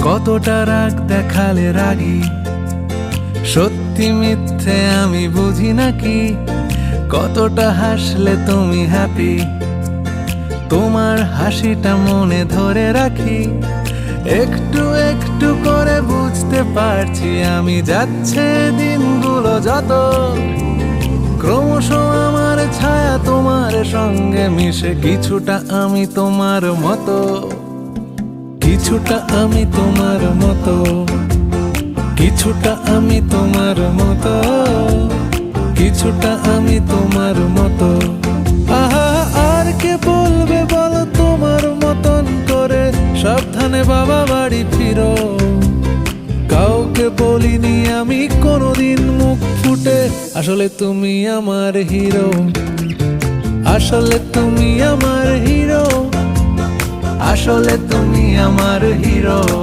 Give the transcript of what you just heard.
কতটা রাগ দেখালে রাগী, সত্যি মিথ্যে আমি বুঝি নাকি। কতটা হাসলে তুমি হ্যাপি, তোমার হাসিটা মনে ধরে রাখি। একটু একটু করে বুঝতে পারছি আমি, যাচ্ছে দিনগুলো যত, ক্রমশ আমার ছায়া তোমার সঙ্গে মিশে। কিছুটা আমি তোমার মতো, কিছুটা আমি তোমার মতো, কিছুটা আমি তোমার মতো, কিছুটা আমি তোমার মতো। আহা, আর কে বলবে বলো তোমার মতন করে, সাবধানে বাবা বাড়ি ফিরো। কাউকে বলিনি আমি কোনোদিন মুখ ফুটে, আসলে তুমি আমার হিরো, আসলে তুমি আমার হিরো, আসলে তুমি আমার হিরো।